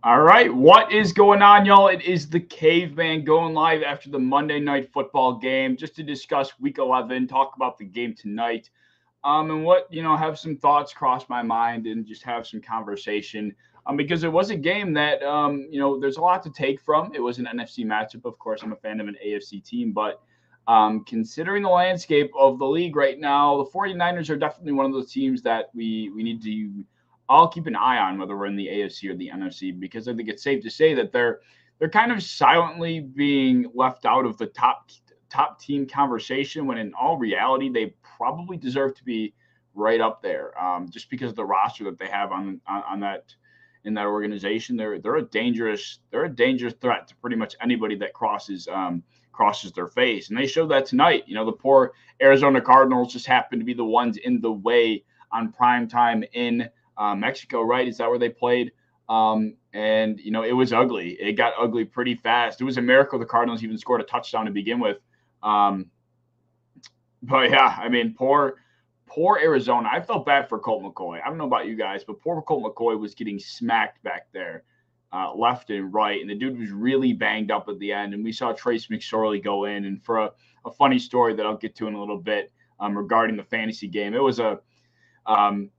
All right, what is going on, y'all? It is the Caveman going live after the Monday Night Football game, just to discuss Week 11, talk about the game tonight, and have some thoughts cross my mind, and just have some conversation. Because it was a game that there's a lot to take from. It was an NFC matchup, of course. I'm a fan of an AFC team, but considering the landscape of the league right now, the 49ers are definitely one of those teams that we need to I'll keep an eye on, whether we're in the AFC or the NFC, because I think it's safe to say that they're kind of silently being left out of the top team conversation, when in all reality they probably deserve to be right up there, just because of the roster that they have on that in that organization. They're a dangerous threat to pretty much anybody that crosses their face, and they showed that tonight. The poor Arizona Cardinals just happened to be the ones in the way on prime time in Mexico, right? Is that where they played? And it was ugly. It got ugly pretty fast. It was a miracle the Cardinals even scored a touchdown to begin with. Um, but yeah, I mean, poor Arizona. I felt bad for Colt McCoy. I don't know about you guys, but poor Colt McCoy was getting smacked back there, left and right, and the dude was really banged up at the end. And we saw Trace McSorley go in, and for a funny story that I'll get to in a little bit, regarding the fantasy game, um,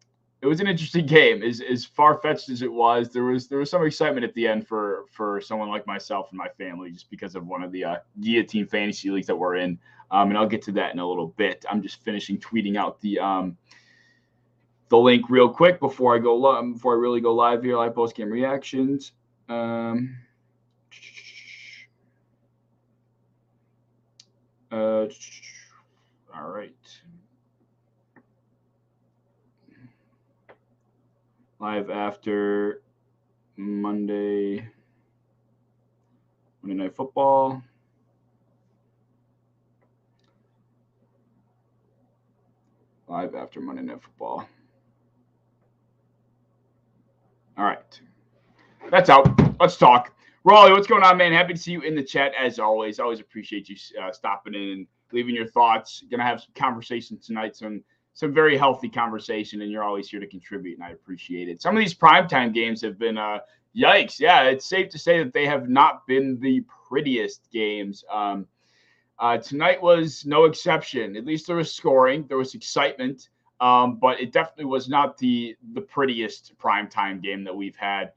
it was an interesting game. As far fetched as it was, there was some excitement at the end for someone like myself and my family, just because of one of the guillotine fantasy leagues that we're in. And I'll get to that in a little bit. I'm just finishing tweeting out the link real quick before before I really go live here. Live post game reactions. Um, all right. Live after Monday Night Football. Live after Monday Night Football. All right. That's out. Let's talk. Raleigh, what's going on, man? Happy to see you in the chat as always. Always appreciate you stopping in and leaving your thoughts. Gonna have some conversation tonight, some very healthy conversation, and you're always here to contribute, and I appreciate it. Some of these primetime games have been yikes. Yeah, it's safe to say that they have not been the prettiest games. Tonight was no exception. At least there was scoring, there was excitement, but it definitely was not the prettiest primetime game that we've had.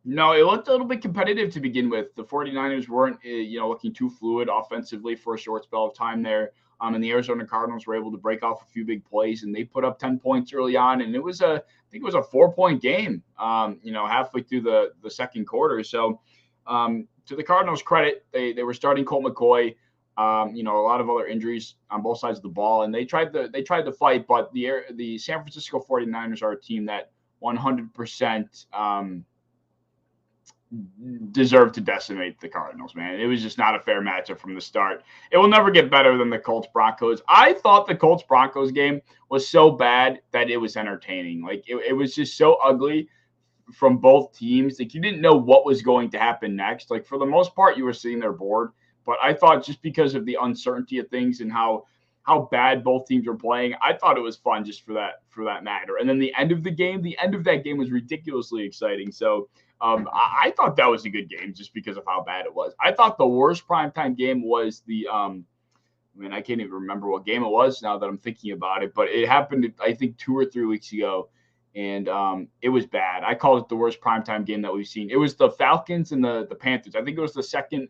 No, it looked a little bit competitive to begin with. The 49ers weren't, looking too fluid offensively for a short spell of time there. And the Arizona Cardinals were able to break off a few big plays, and they put up 10 points early on. And I think it was a 4-point game, halfway through the second quarter. So, to the Cardinals' credit, they were starting Colt McCoy. A lot of other injuries on both sides of the ball, and they tried to fight, but the San Francisco 49ers are a team that 100% deserved to decimate the Cardinals, man. It was just not a fair matchup from the start. It will never get better than the Colts Broncos. I thought the Colts Broncos game was so bad that it was entertaining. Like it was just so ugly from both teams. Like you didn't know what was going to happen next. Like for the most part, you were sitting there bored. But I thought just because of the uncertainty of things and how bad both teams were playing, I thought it was fun just for that matter. And then the end of that game was ridiculously exciting. So I thought that was a good game just because of how bad it was. I thought the worst primetime game was I can't even remember what game it was now that I'm thinking about it, but it happened, I think, 2 or 3 weeks ago, and it was bad. I called it the worst primetime game that we've seen. It was the Falcons and the Panthers. I think it was the second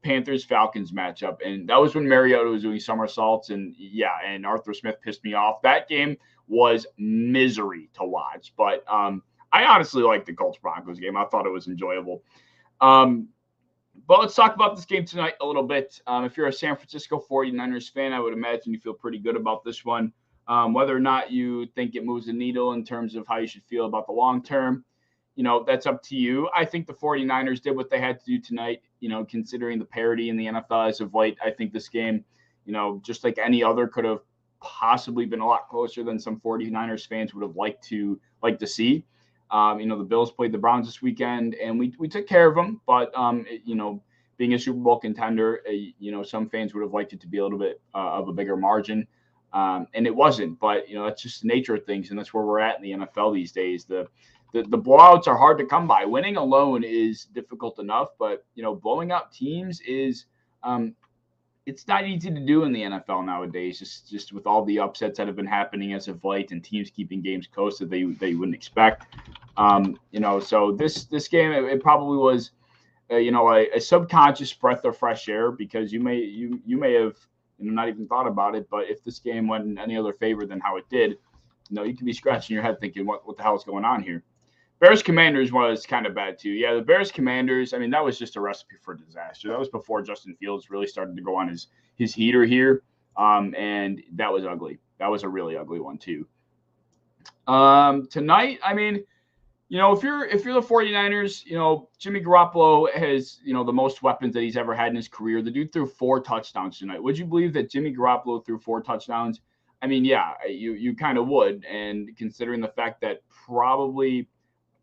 Panthers-Falcons matchup, and that was when Mariota was doing somersaults, and Arthur Smith pissed me off. That game was misery to watch, but I honestly liked the Colts-Broncos game. I thought it was enjoyable. But let's talk about this game tonight a little bit. If you're a San Francisco 49ers fan, I would imagine you feel pretty good about this one. Whether or not you think it moves the needle in terms of how you should feel about the long term, that's up to you. I think the 49ers did what they had to do tonight, considering the parity in the NFL as of late. I think this game, just like any other, could have possibly been a lot closer than some 49ers fans would have liked to see. The Bills played the Browns this weekend, and we took care of them. But being a Super Bowl contender, some fans would have liked it to be a little bit of a bigger margin, and it wasn't. But that's just the nature of things, and that's where we're at in the NFL these days. the blowouts are hard to come by. Winning alone is difficult enough, but blowing out teams is it's not easy to do in the NFL nowadays. Just with all the upsets that have been happening as of late, and teams keeping games close that they wouldn't expect. So this game it probably was a subconscious breath of fresh air, because you may have not even thought about it, but if this game went in any other favor than how it did, you could be scratching your head thinking what the hell is going on here. Bears Commanders was kind of bad too. Yeah, the Bears Commanders, I mean, that was just a recipe for disaster. That was before Justin Fields really started to go on his heater here. And that was ugly. That was a really ugly one too. Tonight, I mean, if you're the 49ers, Jimmy Garoppolo has, the most weapons that he's ever had in his career. The dude threw 4 touchdowns tonight. Would you believe that Jimmy Garoppolo threw 4 touchdowns? I mean, yeah, you kind of would. And considering the fact that probably,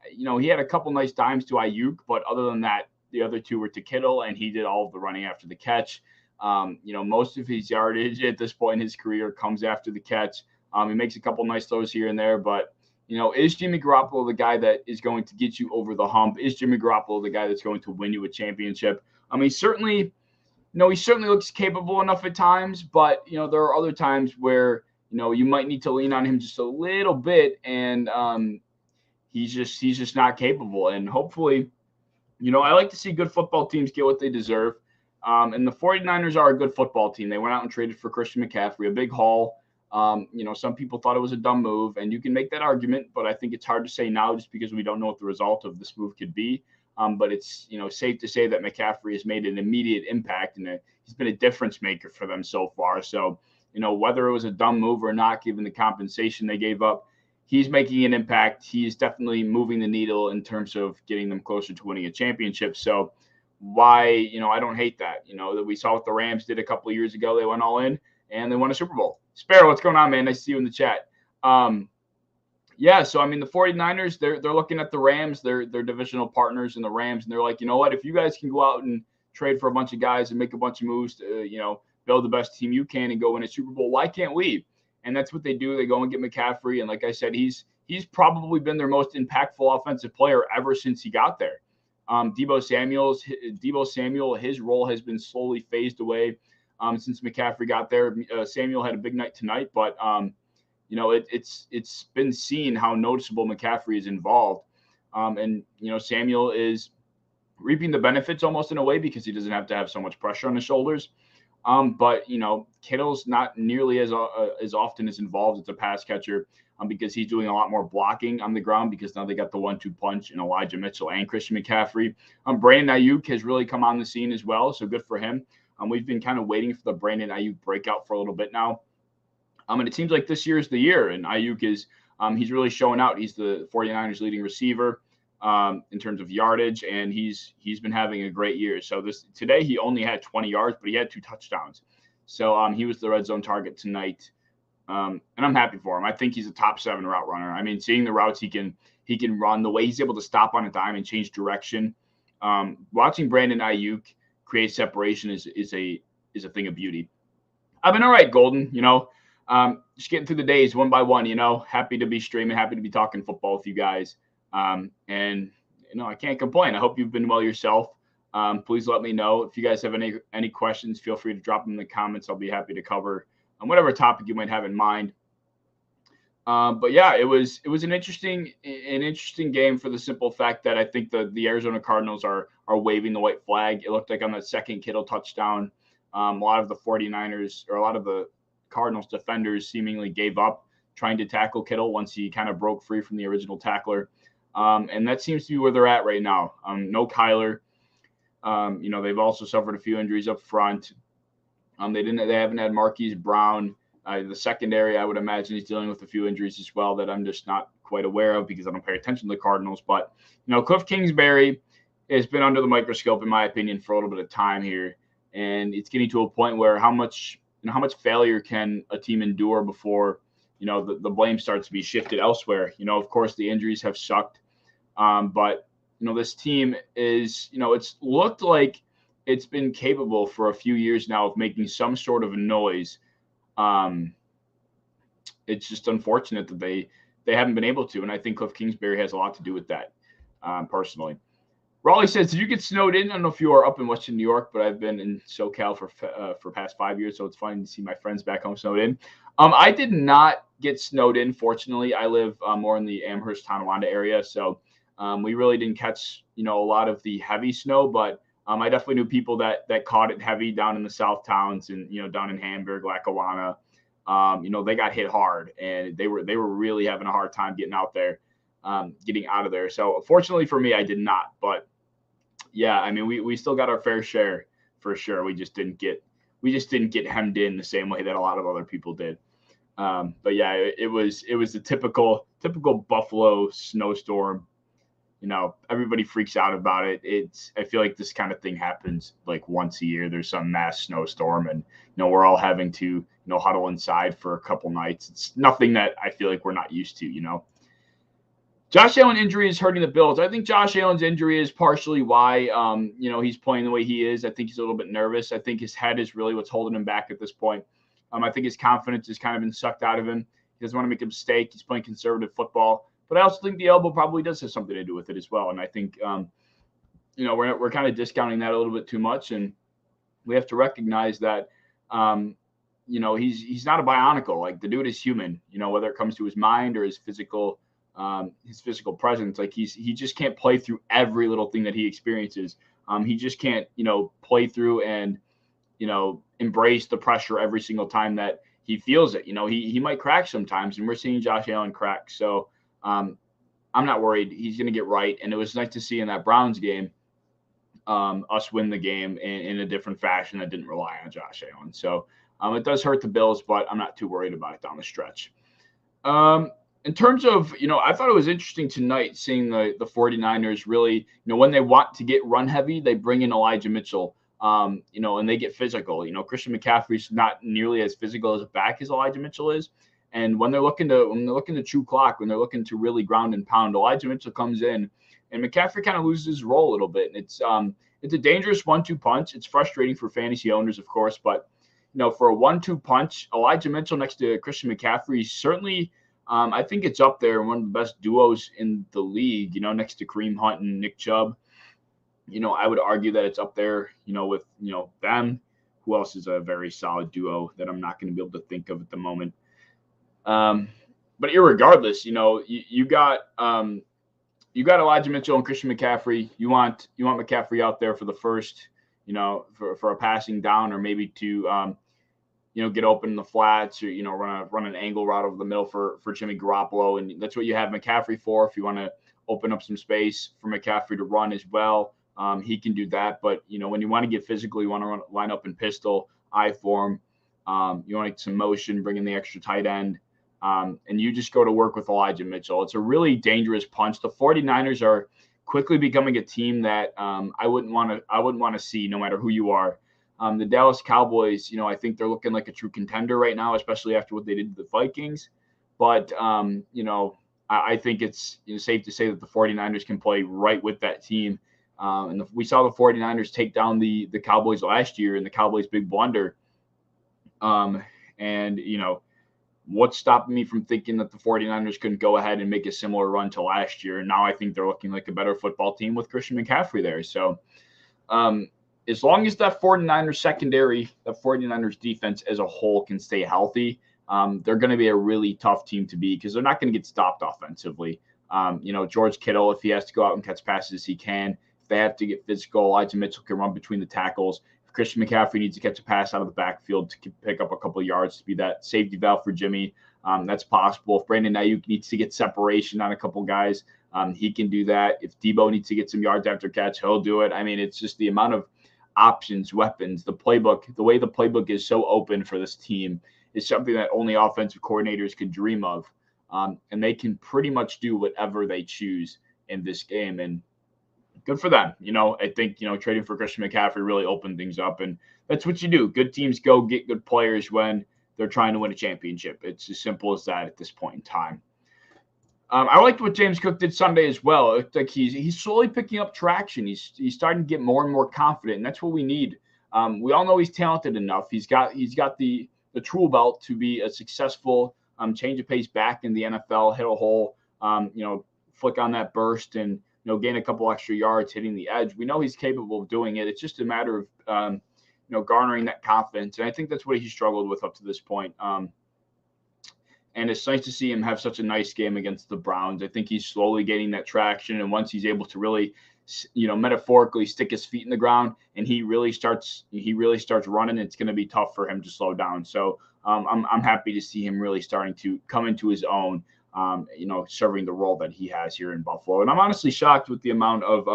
he had a couple nice dimes to Ayuk, but other than that, the other 2 were to Kittle, and he did all of the running after the catch. Most of his yardage at this point in his career comes after the catch. He makes a couple nice throws here and there, but is Jimmy Garoppolo the guy that is going to get you over the hump? Is Jimmy Garoppolo the guy that's going to win you a championship? He certainly looks capable enough at times, but there are other times where you might need to lean on him just a little bit, and he's just not capable. And hopefully, I like to see good football teams get what they deserve. And the 49ers are a good football team. They went out and traded for Christian McCaffrey, a big haul. Some people thought it was a dumb move, and you can make that argument, but I think it's hard to say now just because we don't know what the result of this move could be. But it's, safe to say that McCaffrey has made an immediate impact, and he's been a difference maker for them so far. So, whether it was a dumb move or not, given the compensation they gave up, he's making an impact. He's definitely moving the needle in terms of getting them closer to winning a championship. So why, I don't hate that. That we saw what the Rams did a couple of years ago. They went all in and they won a Super Bowl. Sparrow, what's going on, man? Nice to see you in the chat. Yeah, so I mean, the 49ers, they're looking at the Rams, they're divisional partners in the Rams, and they're like, you know what, if you guys can go out and trade for a bunch of guys and make a bunch of moves to, build the best team you can and go win a Super Bowl, why can't we? And that's what they do. They go and get McCaffrey, and like I said, he's probably been their most impactful offensive player ever since he got there. Deebo Samuel, his role has been slowly phased away since McCaffrey got there. Samuel had a big night tonight, but it's been seen how noticeable McCaffrey is involved. And Samuel is reaping the benefits almost in a way because he doesn't have to have so much pressure on his shoulders. But Kittle's not nearly as often as involved as a pass catcher because he's doing a lot more blocking on the ground because now they got the 1-2 punch in Elijah Mitchell and Christian McCaffrey. Brandon Ayuk has really come on the scene as well, so good for him. We've been kind of waiting for the Brandon Ayuk breakout for a little bit now. And it seems like this year is the year, and Ayuk is he's really showing out. He's the 49ers leading receiver in terms of yardage, and he's been having a great year. So today he only had 20 yards, but he had 2 touchdowns. So he was the red zone target tonight, and I'm happy for him. I think he's a top 7 route runner. I mean, seeing the routes he can run, the way he's able to stop on a dime and change direction. Watching Brandon Ayuk create separation is a thing of beauty. I've been all right, Golden. Just getting through the days one by one. Happy to be streaming, happy to be talking football with you guys. And I can't complain. I hope you've been well yourself. Please let me know if you guys have any questions. Feel free to drop them in the comments. I'll be happy to cover whatever topic you might have in mind. But yeah, it was an interesting game for the simple fact that I think the Arizona Cardinals are waving the white flag. It looked like on that second Kittle touchdown, a lot of the 49ers or a lot of the Cardinals defenders seemingly gave up trying to tackle Kittle once he kind of broke free from the original tackler. And that seems to be where they're at right now. No Kyler. They've also suffered a few injuries up front. They haven't had Marquise Brown. The secondary, I would imagine, is dealing with a few injuries as well that I'm just not quite aware of because I don't pay attention to the Cardinals. But Cliff Kingsbury has been under the microscope, in my opinion, for a little bit of time here, and it's getting to a point where how much failure can a team endure before the blame starts to be shifted elsewhere. Of course, the injuries have sucked, but this team is it's looked like it's been capable for a few years now of making some sort of a noise. It's just unfortunate that they haven't been able to. And I think Cliff Kingsbury has a lot to do with that, personally. Raleigh says, "Did you get snowed in?" I don't know if you are up in Western New York, but I've been in SoCal for past 5 years, so it's fun to see my friends back home snowed in. I did not get snowed in. Fortunately, I live more in the Amherst, Tonawanda area, so we really didn't catch a lot of the heavy snow. But I definitely knew people that caught it heavy down in the South towns and down in Hamburg, Lackawanna. They got hit hard, and they were really having a hard time getting out there, getting out of there. So fortunately for me, I did not, but. Yeah, I mean, we still got our fair share for sure. We just didn't get hemmed in the same way that a lot of other people did. But yeah, it was the typical Buffalo snowstorm. Everybody freaks out about it. I feel like this kind of thing happens like once a year. There's some mass snowstorm, and we're all having to huddle inside for a couple nights. It's nothing that I feel like we're not used to. Josh Allen injury is hurting the Bills. I think Josh Allen's injury is partially why, he's playing the way he is. I think he's a little bit nervous. I think his head is really what's holding him back at this point. I think his confidence has kind of been sucked out of him. He doesn't want to make a mistake. He's playing conservative football. But I also think the elbow probably does have something to do with it as well. And I think, we're kind of discounting that a little bit too much. And we have to recognize that, he's not a bionicle. Like, the dude is human, whether it comes to his mind or his physical presence. Like, he just can't play through every little thing that he experiences. He just can't, play through and, embrace the pressure every single time that he feels it. He might crack sometimes, and we're seeing Josh Allen crack. So I'm not worried. He's going to get right. And it was nice to see in that Browns game, us win the game in a different fashion that didn't rely on Josh Allen. So it does hurt the Bills, but I'm not too worried about it down the stretch. In terms of, I thought it was interesting tonight seeing the 49ers really, when they want to get run heavy, they bring in Elijah Mitchell, and they get physical. Christian McCaffrey's not nearly as physical as a back as Elijah Mitchell is. And when they're looking to chew clock, when they're looking to really ground and pound, Elijah Mitchell comes in, and McCaffrey kind of loses his role a little bit. And it's a dangerous 1-2 punch. It's frustrating for fantasy owners, of course, but for a 1-2 punch, Elijah Mitchell next to Christian McCaffrey certainly. I think it's up there, one of the best duos in the league, next to Kareem Hunt and Nick Chubb. I would argue that it's up there, with, them. Who else is a very solid duo that I'm not going to be able to think of at the moment? But irregardless, you got Elijah Mitchell and Christian McCaffrey. You want McCaffrey out there for the first, for a passing down, or maybe to, get open in the flats, or, run an angle route over the middle for Jimmy Garoppolo. And that's what you have McCaffrey for. If you want to open up some space for McCaffrey to run as well, he can do that. But, when you want to get physical, you want to line up in pistol, I form. You want to get some motion, bring in the extra tight end. And you just go to work with Elijah Mitchell. It's a really dangerous punch. The 49ers are quickly becoming a team that I wouldn't want to see, no matter who you are. The Dallas Cowboys, I think they're looking like a true contender right now, especially after what they did to the Vikings. But, I think it's safe to say that the 49ers can play right with that team. And we saw the 49ers take down the Cowboys last year in the Cowboys' big blunder. And, what's stopping me from thinking that the 49ers couldn't go ahead and make a similar run to last year? And now I think they're looking like a better football team with Christian McCaffrey there. So, as long as that 49ers secondary, the 49ers defense as a whole can stay healthy, they're going to be a really tough team to beat, because they're not going to get stopped offensively. George Kittle, if he has to go out and catch passes, he can. If they have to get physical, Elijah Mitchell can run between the tackles. If Christian McCaffrey needs to catch a pass out of the backfield to pick up a couple of yards to be that safety valve for Jimmy, that's possible. If Brandon Ayuk needs to get separation on a couple guys, he can do that. If Debo needs to get some yards after catch, he'll do it. I mean, it's just the amount of options, weapons, the playbook, the way the playbook is so open for this team is something that only offensive coordinators could dream of. And they can pretty much do whatever they choose in this game. And good for them. I think, trading for Christian McCaffrey really opened things up. And that's what you do. Good teams go get good players when they're trying to win a championship. It's as simple as that at this point in time. I liked what James Cook did Sunday as well. It looked like he's slowly picking up traction. He's starting to get more and more confident, and that's what we need. We all know he's talented enough. He's got the tool belt to be a successful change of pace back in the NFL, hit a hole, flick on that burst and, gain a couple extra yards hitting the edge. We know he's capable of doing it. It's just a matter of, garnering that confidence. And I think that's what he struggled with up to this point. And it's nice to see him have such a nice game against the Browns. I think he's slowly gaining that traction. And once he's able to really, metaphorically stick his feet in the ground and he really starts running, it's going to be tough for him to slow down. So I'm happy to see him really starting to come into his own, serving the role that he has here in Buffalo. And I'm honestly shocked with the amount of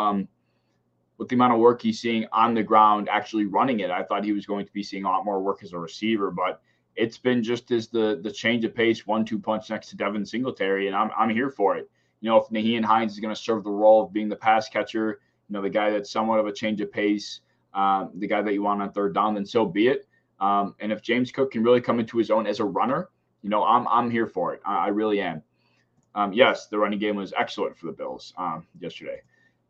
work he's seeing on the ground, actually running it. I thought he was going to be seeing a lot more work as a receiver, but it's been just as the change of pace 1-2 punch next to Devin Singletary, and I'm here for it. If Nyheim Hines is going to serve the role of being the pass catcher, the guy that's somewhat of a change of pace, the guy that you want on third down, then so be it. And if James Cook can really come into his own as a runner, I'm here for it. I really am. Yes, the running game was excellent for the Bills yesterday.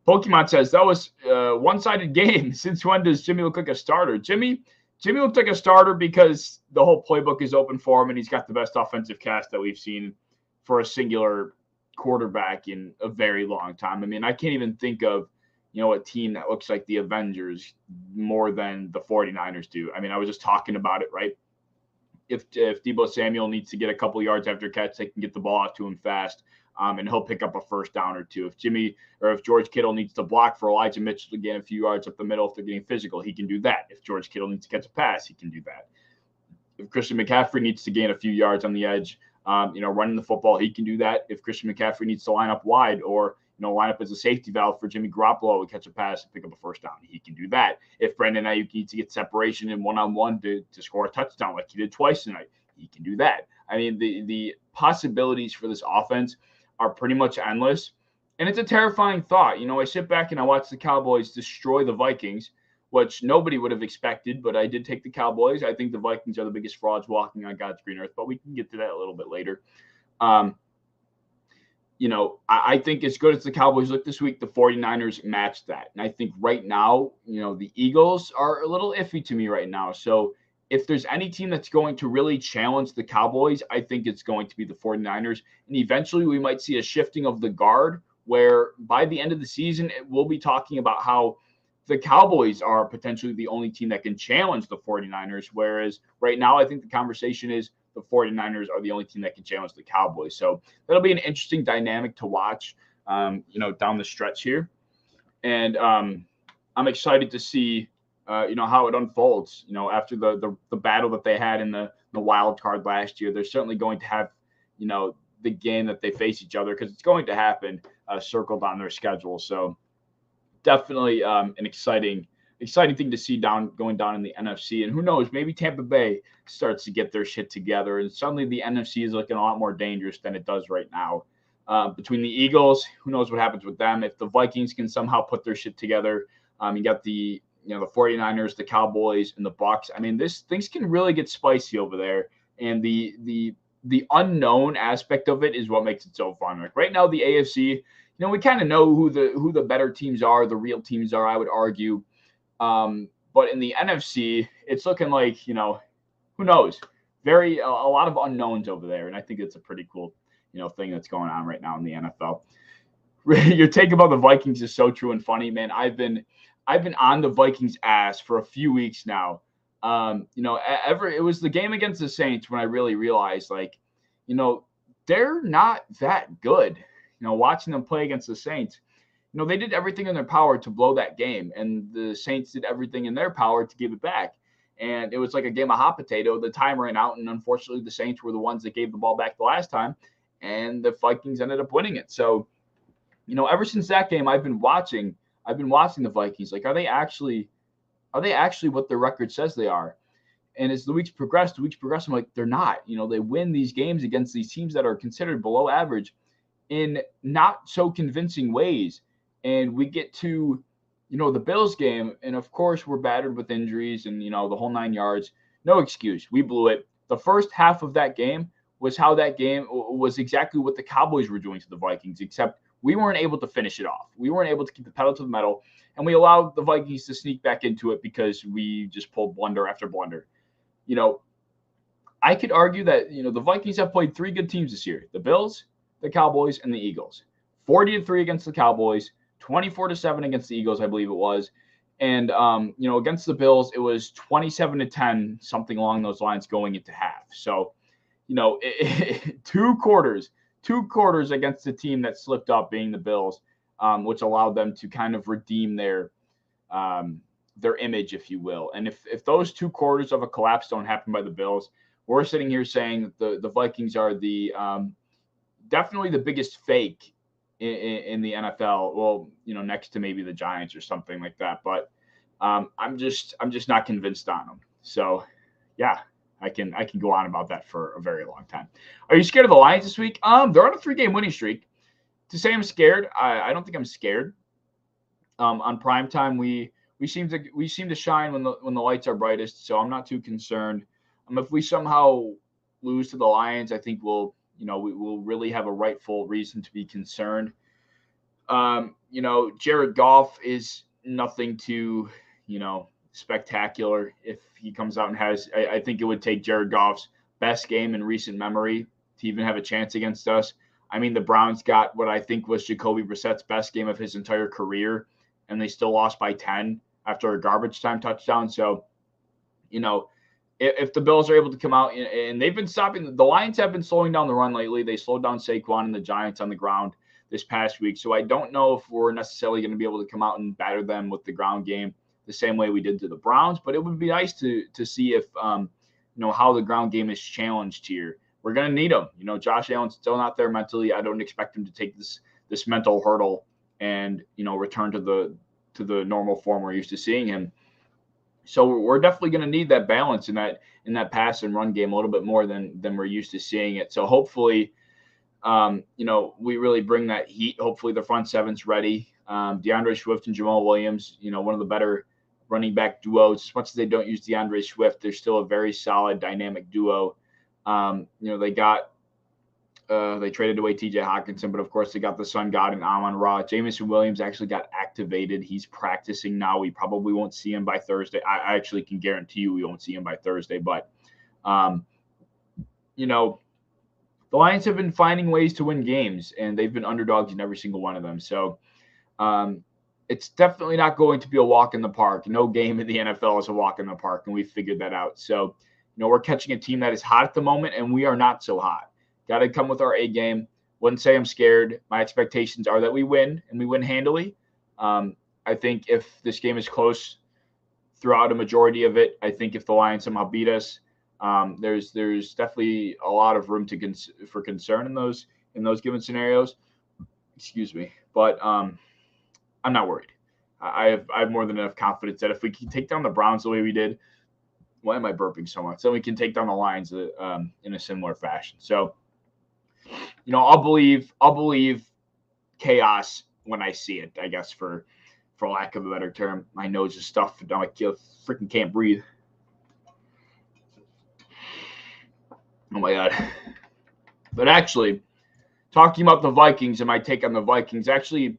Pokemon says that was a one-sided game. Since when does Jimmy look like a starter? Jimmy looked like a starter because the whole playbook is open for him, and he's got the best offensive cast that we've seen for a singular quarterback in a very long time. I mean, I can't even think of, a team that looks like the Avengers more than the 49ers do. I mean, I was just talking about it, right? If Deebo Samuel needs to get a couple yards after catch, they can get the ball out to him fast, and he'll pick up a first down or two. If George Kittle needs to block for Elijah Mitchell to gain a few yards up the middle, if they're getting physical, he can do that. If George Kittle needs to catch a pass, he can do that. If Christian McCaffrey needs to gain a few yards on the edge, running the football, he can do that. If Christian McCaffrey needs to line up wide or, line up as a safety valve for Jimmy Garoppolo to catch a pass and pick up a first down, he can do that. If Brandon Ayuk needs to get separation in one-on-one to score a touchdown like he did twice tonight, he can do that. I mean, the possibilities for this offense are pretty much endless. And it's a terrifying thought. I sit back and I watch the Cowboys destroy the Vikings, which nobody would have expected, but I did take the Cowboys. I think the Vikings are the biggest frauds walking on God's green earth, but we can get to that a little bit later. I think as good as the Cowboys look this week, the 49ers match that. And I think right now, the Eagles are a little iffy to me right now. So if there's any team that's going to really challenge the Cowboys, I think it's going to be the 49ers. And eventually we might see a shifting of the guard where by the end of the season, we'll be talking about how the Cowboys are potentially the only team that can challenge the 49ers. Whereas right now, I think the conversation is the 49ers are the only team that can challenge the Cowboys. So that'll be an interesting dynamic to watch, down the stretch here. And I'm excited to see, how it unfolds, after the battle that they had in the wild card last year. They're certainly going to have, the game that they face each other because it's going to happen circled on their schedule. So definitely an exciting thing to see going down in the NFC. And who knows, maybe Tampa Bay starts to get their shit together and suddenly the NFC is looking a lot more dangerous than it does right now. Between the Eagles, who knows what happens with them. If the Vikings can somehow put their shit together, you got the 49ers, the Cowboys, and the Bucks. I mean, things can really get spicy over there. And the unknown aspect of it is what makes it so fun. Like right now, the AFC, we kind of know who the better teams are, the real teams are, I would argue. But in the NFC, it's looking like, who knows? A lot of unknowns over there. And I think it's a pretty cool, thing that's going on right now in the NFL. Your take about the Vikings is so true and funny, man. I've been on the Vikings ass for a few weeks now. It was the game against the Saints when I really realized, they're not that good. Watching them play against the Saints, they did everything in their power to blow that game, and the Saints did everything in their power to give it back. And it was like a game of hot potato. The time ran out, and unfortunately, the Saints were the ones that gave the ball back the last time, and the Vikings ended up winning it. So, ever since that game, I've been watching the Vikings. Like, are they actually what their record says they are? And as the weeks progress, I'm like, they're not. They win these games against these teams that are considered below average in not so convincing ways. And we get to, the Bills game, and of course we're battered with injuries and, the whole 9 yards. No excuse. We blew it. The first half of that game was how that game was exactly what the Cowboys were doing to the Vikings, except we weren't able to finish it off. We weren't able to keep the pedal to the metal, and we allowed the Vikings to sneak back into it because we just pulled blunder after blunder. I could argue that the Vikings have played three good teams this year: the Bills, the Cowboys, and the Eagles. 40-3 against the Cowboys, 24-7 against the Eagles, I believe it was, and against the Bills, it was 27-10, something along those lines going into half. So, two quarters against the team that slipped up, being the Bills, which allowed them to kind of redeem their image, if you will. And if those two quarters of a collapse don't happen by the Bills, we're sitting here saying the Vikings are the definitely the biggest fake in the NFL. Well, next to maybe the Giants or something like that. But I'm just not convinced on them. So, yeah, I can go on about that for a very long time. Are you scared of the Lions this week? They're on a 3-game winning streak. To say I'm scared, I don't think I'm scared. On primetime, we seem to shine when the lights are brightest. So I'm not too concerned. If we somehow lose to the Lions, I think we will really have a rightful reason to be concerned. Jared Goff is nothing too, spectacular. If he comes out and I think it would take Jared Goff's best game in recent memory to even have a chance against us. I mean, the Browns got what I think was Jacoby Brissett's best game of his entire career, and they still lost by 10 after a garbage time touchdown. So, if the Bills are able to come out and they've been stopping, the Lions have been slowing down the run lately. They slowed down Saquon and the Giants on the ground this past week. So I don't know if we're necessarily going to be able to come out and batter them with the ground game the same way we did to the Browns. But it would be nice to see if, how the ground game is challenged here. We're going to need them. Josh Allen's still not there mentally. I don't expect him to take this mental hurdle and, return to the normal form we're used to seeing him. So we're definitely going to need that balance in that pass and run game a little bit more than we're used to seeing it. So hopefully, we really bring that heat. Hopefully the front seven's ready. DeAndre Swift and Jamal Williams, one of the better running back duos. As much as they don't use DeAndre Swift, they're still a very solid dynamic duo. They traded away TJ Hawkinson, but of course they got the Sun God and Amon-Ra. Jameson Williams actually got activated. He's practicing now. We probably won't see him by Thursday. I actually can guarantee you we won't see him by Thursday. But, the Lions have been finding ways to win games, and they've been underdogs in every single one of them. So it's definitely not going to be a walk in the park. No game in the NFL is a walk in the park, and we figured that out. So, we're catching a team that is hot at the moment, and we are not so hot. Got to come with our A game. Wouldn't say I'm scared. My expectations are that we win, and we win handily. I think if this game is close throughout a majority of it, I think if the Lions somehow beat us, there's definitely a lot of room for concern in those given scenarios. Excuse me, but I'm not worried. I have more than enough confidence that if we can take down the Browns the way we did, why am I burping so much? Then we can take down the Lions in a similar fashion. So, I'll believe chaos when I see it, I guess, for lack of a better term. My nose is stuffed. I freaking can't breathe. Oh my God. But actually, talking about the Vikings and my take on the Vikings, actually,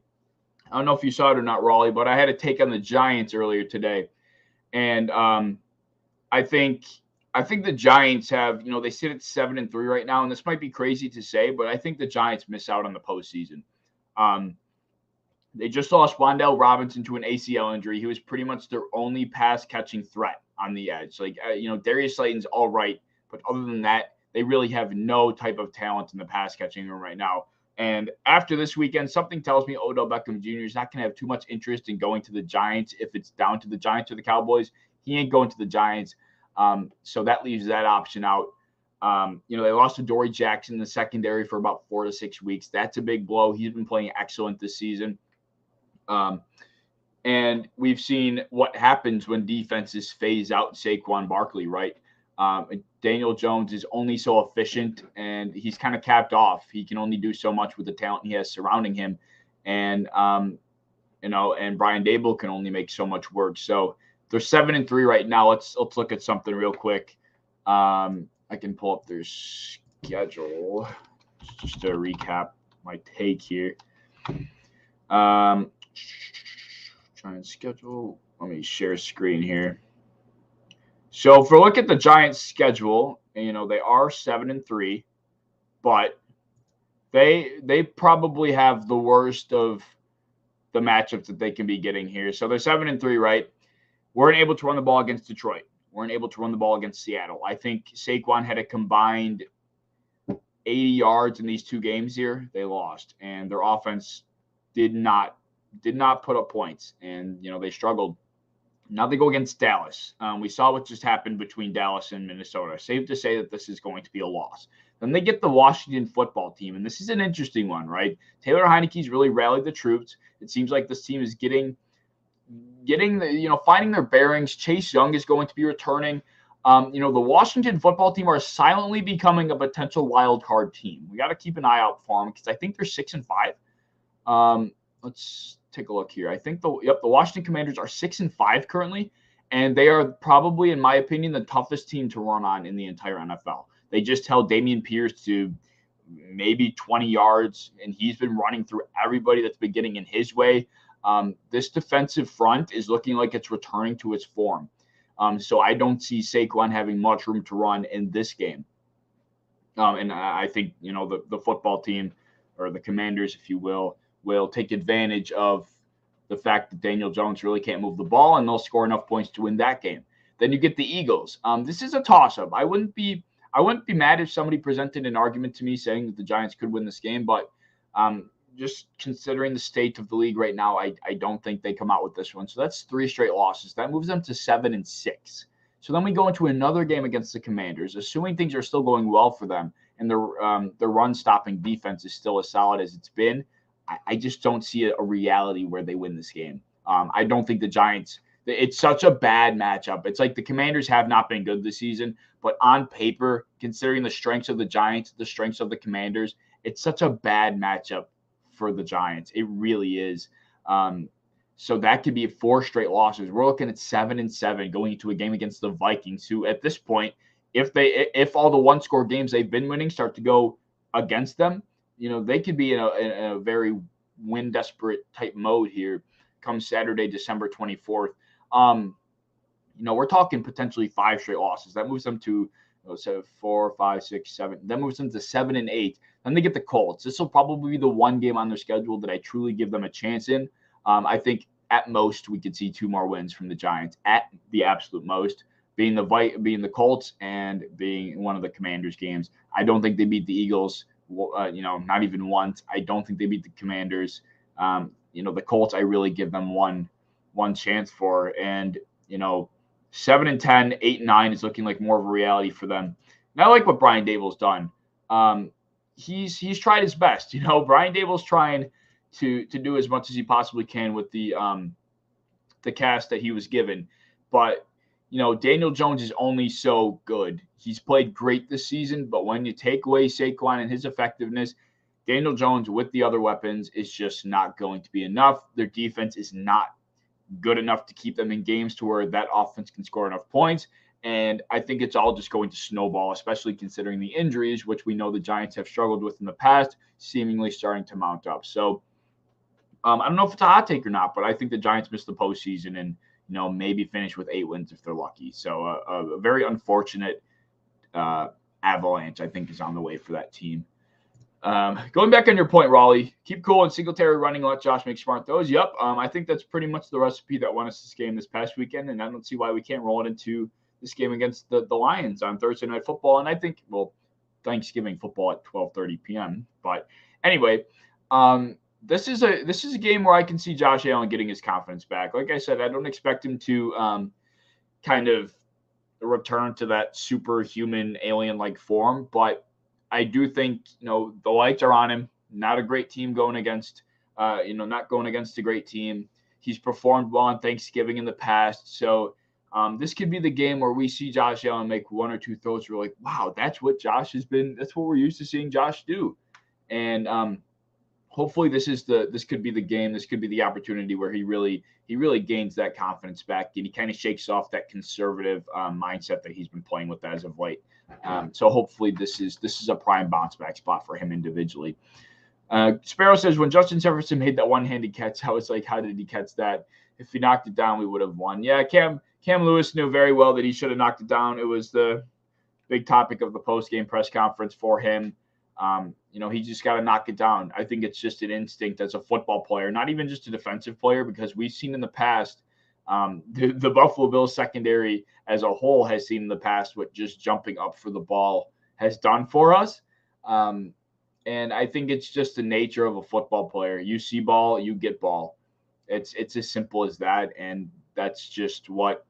I don't know if you saw it or not, Raleigh, but I had a take on the Giants earlier today. And I think the Giants have, they sit at 7-3 right now, and this might be crazy to say, but I think the Giants miss out on the postseason. They just lost Wan'Dale Robinson to an ACL injury. He was pretty much their only pass catching threat on the edge. Darius Slayton's all right, but other than that, they really have no type of talent in the pass catching room right now. And after this weekend, something tells me Odell Beckham Jr. is not going to have too much interest in going to the Giants. If it's down to the Giants or the Cowboys, he ain't going to the Giants. So that leaves that option out. They lost to Dory Jackson in the secondary for about 4 to 6 weeks. That's a big blow. He's been playing excellent this season. And we've seen what happens when defenses phase out Saquon Barkley, right? Daniel Jones is only so efficient, and he's kind of capped off. He can only do so much with the talent he has surrounding him. And, and Brian Dable can only make so much work. So they're 7-3 right now. Let's look at something real quick. I can pull up their schedule just to recap my take here. Try and schedule. Let me share screen here. So if we look at the Giants' schedule, they are 7-3, but they probably have the worst of the matchups that they can be getting here. So they're 7-3, right? Weren't able to run the ball against Detroit. Weren't able to run the ball against Seattle. I think Saquon had a combined 80 yards in these two games here. They lost, and their offense did not put up points, and they struggled. Now they go against Dallas. We saw what just happened between Dallas and Minnesota. Safe to say that this is going to be a loss. Then they get the Washington football team, and this is an interesting one, right? Taylor Heineke's really rallied the troops. It seems like this team is getting the finding their bearings. Chase Young is going to be returning. The Washington football team are silently becoming a potential wild card team. We got to keep an eye out for them because I think they're 6-5. Let's take a look here. I think the Washington Commanders are 6-5 currently, and they are probably, in my opinion, the toughest team to run on in the entire NFL. They just held Dameon Pierce to maybe 20 yards, and he's been running through everybody that's been getting in his way. This defensive front is looking like it's returning to its form. So I don't see Saquon having much room to run in this game. And I think, the football team, or the Commanders, if you will take advantage of the fact that Daniel Jones really can't move the ball, and they'll score enough points to win that game. Then you get the Eagles. This is a toss-up. I wouldn't be mad if somebody presented an argument to me saying that the Giants could win this game, but just considering the state of the league right now, I don't think they come out with this one. So that's 3 straight losses. That moves them to 7-6. So then we go into another game against the Commanders, assuming things are still going well for them and their run-stopping defense is still as solid as it's been. I just don't see a reality where they win this game. I don't think the Giants – it's such a bad matchup. It's like the Commanders have not been good this season, but on paper, considering the strengths of the Giants, the strengths of the Commanders, it's such a bad matchup for the Giants. It really is. So that could be 4 straight losses. We're looking at 7-7 going into a game against the Vikings, who at this point, if all the one-score games they've been winning start to go against them, they could be in a very win-desperate type mode here come Saturday, December 24th. We're talking potentially 5 straight losses. That moves them to 4, 5, 6, 7. That moves them to 7-8. Then they get the Colts. This will probably be the one game on their schedule that I truly give them a chance in. I think at most we could see 2 more wins from the Giants, at the absolute most, being the Colts and being one of the Commanders games. I don't think they beat the Eagles. Not even once. I don't think they beat the Commanders. The Colts, I really give them one chance for, and 7-10, 8-9 is looking like more of a reality for them. And I like what Brian Daboll's done. He's tried his best. Brian Daboll's trying to do as much as he possibly can with the cast that he was given, but Daniel Jones is only so good. He's played great this season, but when you take away Saquon and his effectiveness, Daniel Jones with the other weapons is just not going to be enough. Their defense is not good enough to keep them in games to where that offense can score enough points. And I think it's all just going to snowball, especially considering the injuries, which we know the Giants have struggled with in the past, seemingly starting to mount up. So I don't know if it's a hot take or not, but I think the Giants missed the postseason and maybe finish with 8 wins if they're lucky. So a very unfortunate avalanche, I think, is on the way for that team. Going back on your point, Raleigh, keep cool and Singletary running, let Josh make smart throws. Yep. I think that's pretty much the recipe that won us this game this past weekend, and I don't see why we can't roll it into this game against the Lions on Thursday Night Football. And I think, Thanksgiving football at 12:30 p.m. But anyway, this is a game where I can see Josh Allen getting his confidence back. Like I said, I don't expect him to kind of return to that superhuman alien-like form, but I do think the lights are on him. Not a great team going against, not going against a great team. He's performed well on Thanksgiving in the past, so this could be the game where we see Josh Allen make 1 or 2 throws. We're like, wow, that's what Josh has been. That's what we're used to seeing Josh do, and hopefully this could be the game. This could be the opportunity where he really gains that confidence back and he kind of shakes off that conservative mindset that he's been playing with as of late. So hopefully this is a prime bounce back spot for him individually. Sparrow says, when Justin Jefferson made that one-handed catch, I was like, how did he catch that? If he knocked it down, we would have won. Yeah, Cam Cam Lewis knew very well that he should have knocked it down. It was the big topic of the post-game press conference for him. He just got to knock it down. I think it's just an instinct as a football player, not even just a defensive player, because we've seen in the past the Buffalo Bills secondary as a whole has seen in the past what just jumping up for the ball has done for us. And I think it's just the nature of a football player. You see ball, you get ball. It's as simple as that, and that's just what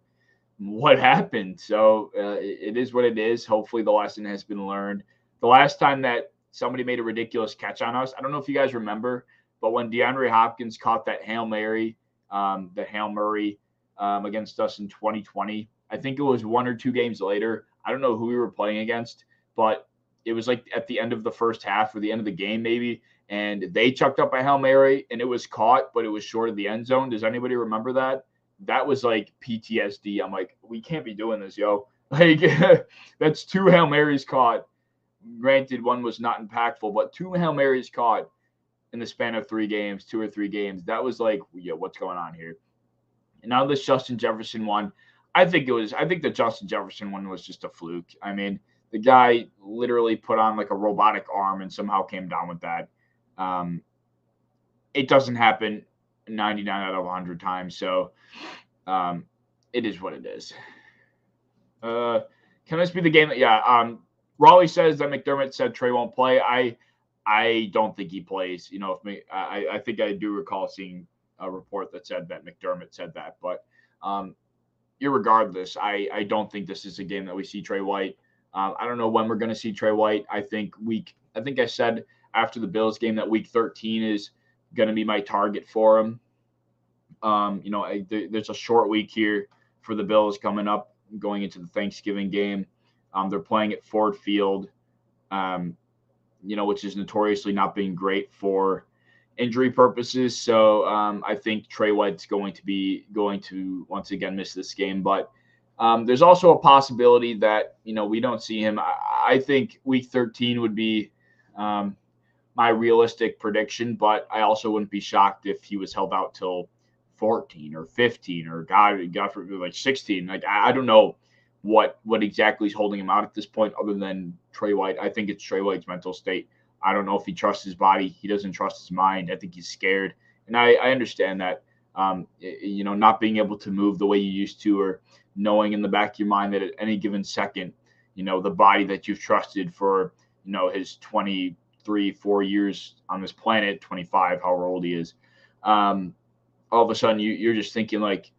happened. So it is what it is. Hopefully the lesson has been learned. The last time that somebody made a ridiculous catch on us, I don't know if you guys remember, but when DeAndre Hopkins caught that Hail Mary, against us in 2020, I think it was 1 or 2 games later. I don't know who we were playing against, but it was like at the end of the first half or the end of the game maybe, and they chucked up a Hail Mary and it was caught, but it was short of the end zone. Does anybody remember that? That was like PTSD. I'm like, we can't be doing this, yo. Like, that's 2 Hail Marys caught. Granted, one was not impactful, but 2 Hail Marys caught in the span of 3 games, 2 or 3 games. That was like, yeah, what's going on here? And now this Justin Jefferson one, I think the Justin Jefferson one was just a fluke. I mean, the guy literally put on like a robotic arm and somehow came down with that. It doesn't happen 99 out of 100 times. So it is what it is. Can this be the game that, Raleigh says that McDermott said Trey won't play. I don't think he plays. I think I do recall seeing a report that said that McDermott said that, but irregardless, I don't think this is a game that we see Trey White. I don't know when we're going to see Trey White. I think I said after the Bills game that week 13 is going to be my target for him. There's a short week here for the Bills coming up, going into the Thanksgiving game. They're playing at Ford Field, which is notoriously not being great for injury purposes. So I think Trey White's going to once again miss this game. But there's also a possibility that, we don't see him. I think week 13 would be my realistic prediction, but I also wouldn't be shocked if he was held out till 14 or 15 or God forbid, like 16. Like, I don't know what exactly is holding him out at this point other than Trey White. I think it's Trey White's mental state. I don't know if he trusts his body. He doesn't trust his mind. I think he's scared. And I understand that, not being able to move the way you used to, or knowing in the back of your mind that at any given second, the body that you've trusted for, his 23-4 years on this planet, 25, however old he is, all of a sudden you're just thinking like,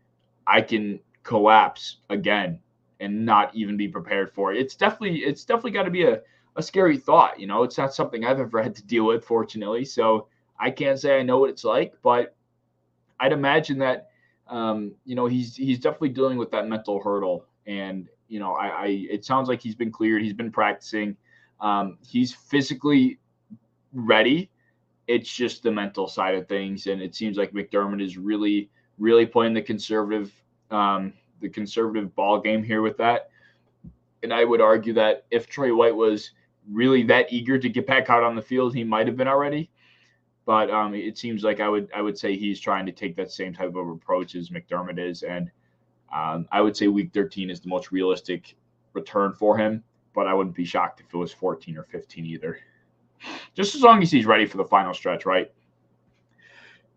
I can collapse again and not even be prepared for it. It's definitely got to be a scary thought. It's not something I've ever had to deal with, fortunately. So I can't say I know what it's like, but I'd imagine that, he's definitely dealing with that mental hurdle. And, it sounds like he's been cleared. He's been practicing. He's physically ready. It's just the mental side of things. And it seems like McDermott is really, really playing the conservative ball game here with that. And I would argue that if Trey White was really that eager to get back out on the field, he might have been already. But it seems like I would say he's trying to take that same type of approach as McDermott is. And I would say week 13 is the most realistic return for him. But I wouldn't be shocked if it was 14 or 15 either. Just as long as he's ready for the final stretch, right?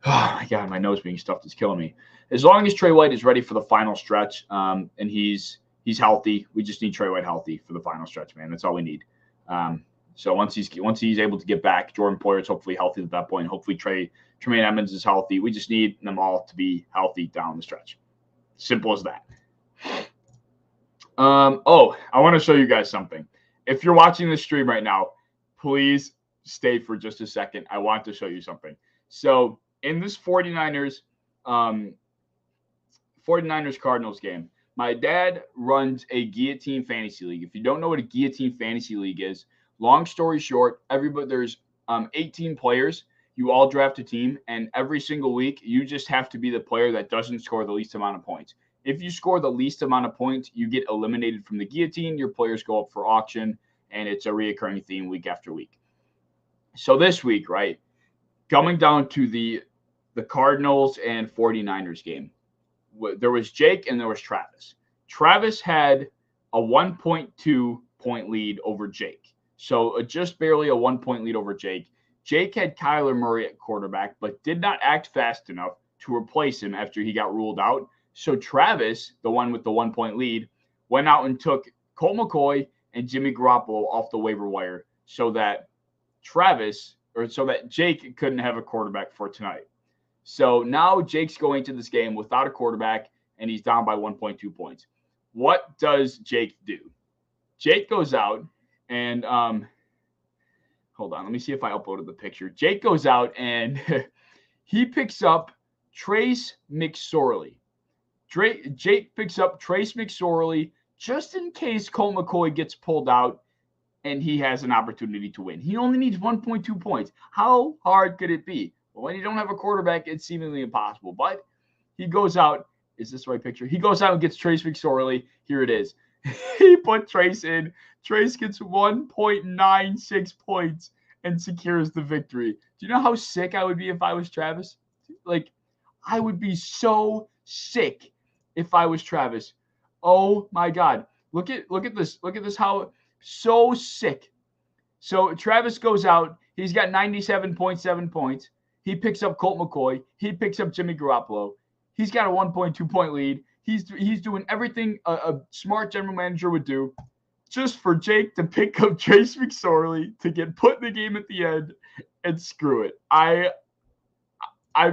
Oh, my God, my nose being stuffed is killing me. As long as Trey White is ready for the final stretch and he's healthy, we just need Trey White healthy for the final stretch, man. That's all we need. So once he's able to get back, Jordan Poyer's hopefully healthy at that point. Hopefully Tremaine Edmonds is healthy. We just need them all to be healthy down the stretch. Simple as that. I want to show you guys something. If you're watching this stream right now, please stay for just a second. I want to show you something. So in this 49ers Cardinals game, my dad runs a guillotine fantasy league. If you don't know what a guillotine fantasy league is, long story short, there's 18 players. You all draft a team, and every single week, you just have to be the player that doesn't score the least amount of points. If you score the least amount of points, you get eliminated from the guillotine. Your players go up for auction, and it's a reoccurring theme week after week. So this week, right, coming down to the Cardinals and 49ers game, there was Jake and there was Travis. Travis had a 1.2 point lead over Jake. So just barely a 1 point lead over Jake. Jake had Kyler Murray at quarterback, but did not act fast enough to replace him after he got ruled out. So Travis, the one with the 1 point lead, went out and took Colt McCoy and Jimmy Garoppolo off the waiver wire so that Jake couldn't have a quarterback for tonight. So now Jake's going to this game without a quarterback, and he's down by 1.2 points. What does Jake do? Jake goes out and hold on, let me see if I uploaded the picture. Jake goes out and he picks up Trace McSorley. Jake picks up Trace McSorley just in case Colt McCoy gets pulled out and he has an opportunity to win. He only needs 1.2 points. How hard could it be? Well, when you don't have a quarterback, it's seemingly impossible. But he goes out. Is this the right picture? He goes out and gets Trace McSorley. Here it is. He put Trace in. Trace gets 1.96 points and secures the victory. Do you know how sick I would be if I was Travis? Like, I would be so sick if I was Travis. Oh my God. Look at this. Look at this. How so sick. So Travis goes out. He's got 97.7 points. He picks up Colt McCoy. He picks up Jimmy Garoppolo. He's got a 1.2 point lead. He's doing everything a smart general manager would do just for Jake to pick up Trace McSorley to get put in the game at the end and screw it. I've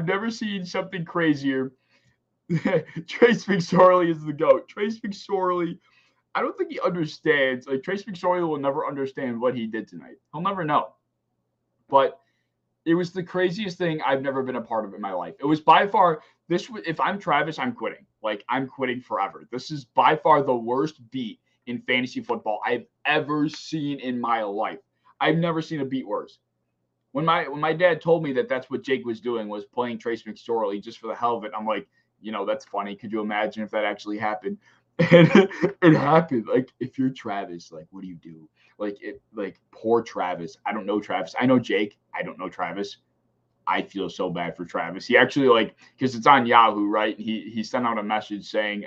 never seen something crazier. Trace McSorley is the GOAT. Trace McSorley, I don't think he understands. Like, Trace McSorley will never understand what he did tonight. He'll never know. But it was the craziest thing I've never been a part of in my life. It was by far if I'm Travis, I'm quitting. Like, I'm quitting forever. This is by far the worst beat in fantasy football I've ever seen in my life. I've never seen a beat worse. When my dad told me that that's what Jake was doing, was playing Trace McSorley just for the hell of it, I'm like, that's funny. Could you imagine if that actually happened? And it happened. Like, if you're Travis, like, what do you do? Like poor Travis. I don't know Travis. I know Jake. I don't know Travis. I feel so bad for Travis. He actually, because it's on Yahoo, right? He sent out a message saying,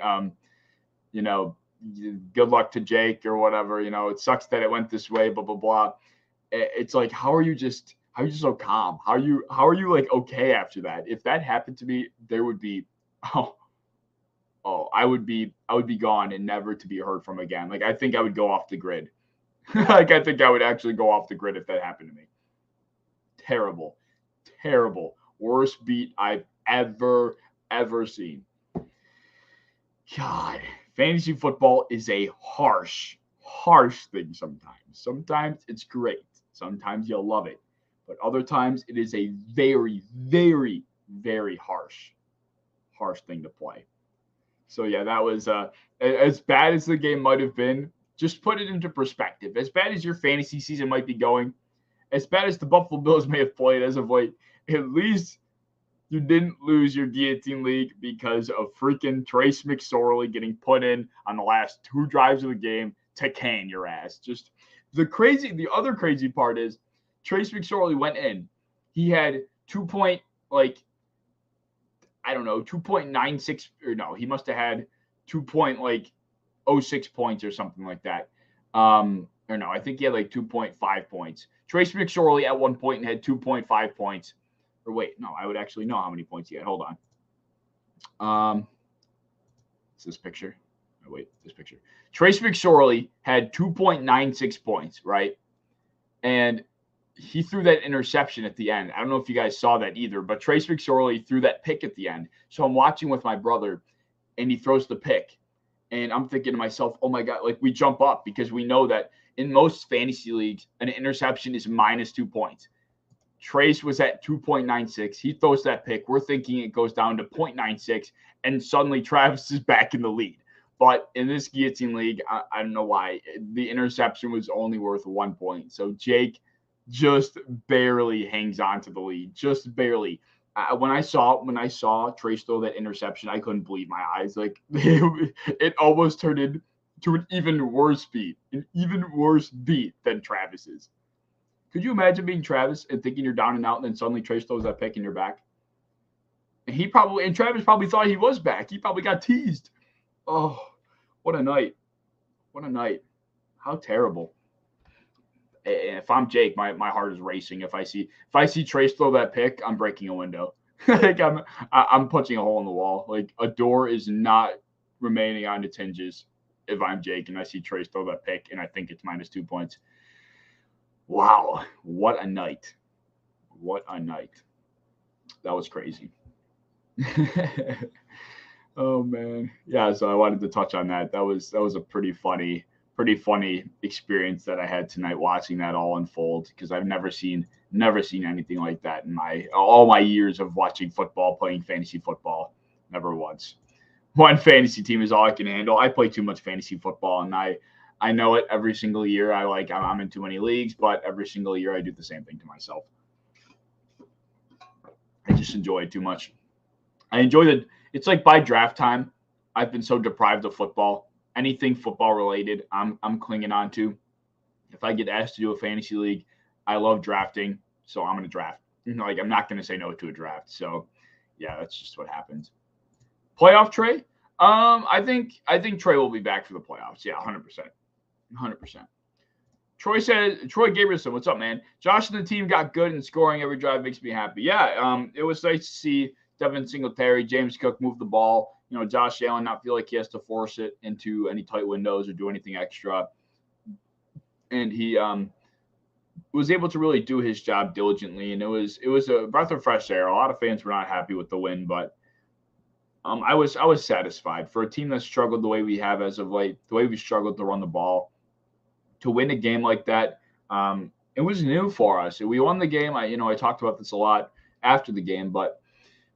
good luck to Jake or whatever. It sucks that it went this way, blah blah blah. It's like, how are you so calm? How are you like okay after that? If that happened to me, there would be I would be gone and never to be heard from again. Like, I think I would go off the grid. Like, I think I would actually go off the grid if that happened to me. Terrible. Worst beat I've ever seen. God, fantasy football is a harsh thing sometimes. Sometimes it's great. Sometimes you'll love it. But other times it is a very, very, very harsh thing to play. So yeah, that was as bad as the game might have been. Just put it into perspective. As bad as your fantasy season might be going, as bad as the Buffalo Bills may have played as of late, at least you didn't lose your guillotine league because of freaking Trace McSorley getting put in on the last 2 drives of the game to can your ass. Just the other crazy part is Trace McSorley went in. He had 2.96, or no, he must have had 2.06 points or something like that. Or no, I think he had like 2.5 points. Trace McSorley at one point had 2.5 points. Or wait, no, I would actually know how many points he had. Hold on. It's this picture. Oh, wait, this picture. Trace McSorley had 2.96 points, right? And he threw that interception at the end. I don't know if you guys saw that either, but Trace McSorley threw that pick at the end. So I'm watching with my brother, and he throws the pick. And I'm thinking to myself, oh my God, like, we jump up because we know that in most fantasy leagues, an interception is -2 points. Trace was at 2.96. He throws that pick. We're thinking it goes down to 0.96, and suddenly Travis is back in the lead. But in this guillotine league, I don't know why, the interception was only worth 1 point. So Jake just barely hangs on to the lead, just barely. When I saw Trace throw that interception, I couldn't believe my eyes. Like, it almost turned into an even worse beat than Travis's. Could you imagine being Travis and thinking you're down and out, and then suddenly Trace throws that pick and you're back? And Travis probably thought he was back. He probably got teased. Oh, what a night. What a night. How terrible. If I'm Jake, my heart is racing. If I see Trace throw that pick, I'm breaking a window. Like I'm punching a hole in the wall. Like a door is not remaining on its hinges if I'm Jake and I see Trace throw that pick and I think it's -2 points. Wow, what a night. What a night. That was crazy. Oh man. Yeah, so I wanted to touch on that. That was a pretty funny experience that I had tonight watching that all unfold because I've never seen anything like that in my all my years of watching football, playing fantasy football. Never once. One fantasy team is all I can handle. I play too much fantasy football and I know it every single year. I'm in too many leagues, but every single year I do the same thing to myself. I just enjoy it too much. I enjoy it's like by draft time, I've been so deprived of football. Anything football related, I'm clinging on to. If I get asked to do a fantasy league, I love drafting, so I'm gonna draft. Like I'm not gonna say no to a draft. So yeah, that's just what happens. Playoff Trey? I think Trey will be back for the playoffs. Yeah, 100%. 100%. Troy Gabrielson, what's up, man? Josh and the team got good and scoring every drive makes me happy. Yeah, it was nice to see Devin Singletary, James Cook move the ball. Josh Allen not feel like he has to force it into any tight windows or do anything extra. And he was able to really do his job diligently. And it was a breath of fresh air. A lot of fans were not happy with the win, but I was satisfied for a team that struggled the way we have as of late, the way we struggled to run the ball, to win a game like that. It was new for us. We won the game. I talked about this a lot after the game, but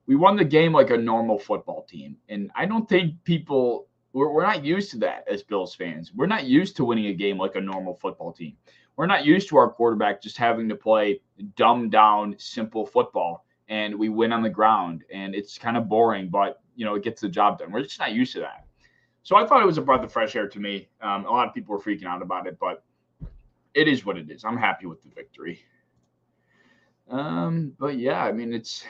we won the game like a normal football team. And I don't think we're not used to that as Bills fans. We're not used to winning a game like a normal football team. We're not used to our quarterback just having to play dumbed down, simple football, and we win on the ground. And it's kind of boring, but it gets the job done. We're just not used to that. So I thought it was a breath of fresh air to me. A lot of people were freaking out about it, but it is what it is. I'm happy with the victory. But yeah, I mean it's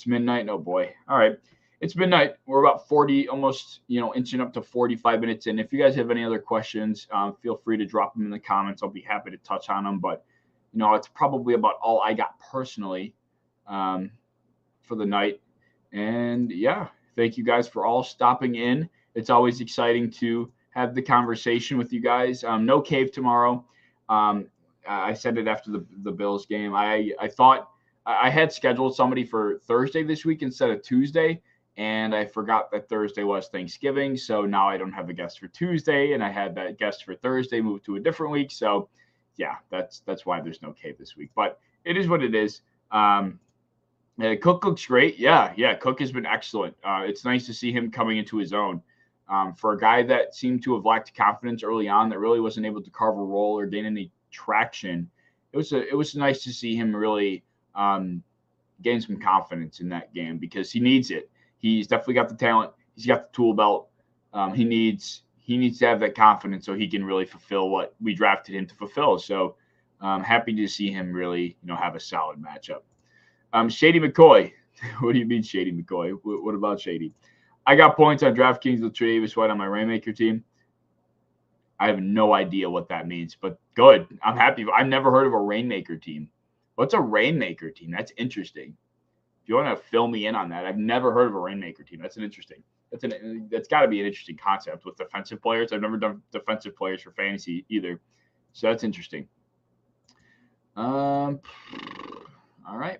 midnight. Oh boy. All right. It's midnight. We're about 40, almost, inching up to 45 minutes in. If you guys have any other questions, feel free to drop them in the comments. I'll be happy to touch on them. But it's probably about all I got personally for the night. And yeah, thank you guys for all stopping in. It's always exciting to have the conversation with you guys. No cave tomorrow. I said it after the Bills game. I thought I had scheduled somebody for Thursday this week instead of Tuesday, and I forgot that Thursday was Thanksgiving. So now I don't have a guest for Tuesday, and I had that guest for Thursday moved to a different week. So yeah, that's why there's no cave this week. But it is what it is. Cook looks great. Yeah. Cook has been excellent. It's nice to see him coming into his own. For a guy that seemed to have lacked confidence early on, that really wasn't able to carve a role or gain any traction, it was nice to see him really gain some confidence in that game because he needs it. He's definitely got the talent. He's got the tool belt. He needs to have that confidence so he can really fulfill what we drafted him to fulfill. So happy to see him really have a solid matchup. Shady McCoy. What do you mean, Shady McCoy? What about Shady? I got points on DraftKings with Tre'Davious White on my Rainmaker team. I have no idea what that means, but good. I'm happy. I've never heard of a Rainmaker team. What's a Rainmaker team? That's interesting. If you want to fill me in on that, I've never heard of a Rainmaker team. That's got to be an interesting concept with defensive players. I've never done defensive players for fantasy either, so that's interesting. All right.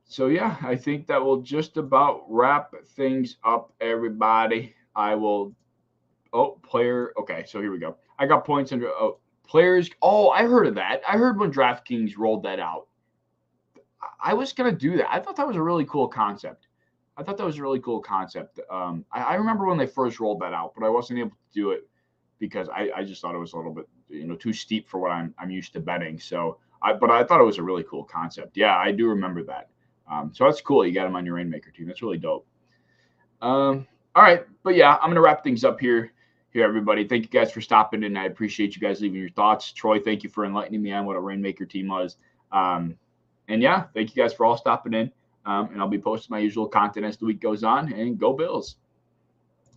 So yeah, I think that will just about wrap things up, everybody. I will. Oh, player. Okay, so here we go. I got points under players. Oh, I heard of that. I heard when DraftKings rolled that out. I was gonna do that. I thought that was a really cool concept. I remember when they first rolled that out, but I wasn't able to do it because I just thought it was a little bit too steep for what I'm used to betting. So but I thought it was a really cool concept. Yeah, I do remember that. So that's cool. You got him on your Rainmaker team. That's really dope. All right. But yeah, I'm going to wrap things up here, everybody. Thank you guys for stopping in. I appreciate you guys leaving your thoughts. Troy, thank you for enlightening me on what a Rainmaker team was. And yeah, thank you guys for all stopping in. And I'll be posting my usual content as the week goes on. And go Bills.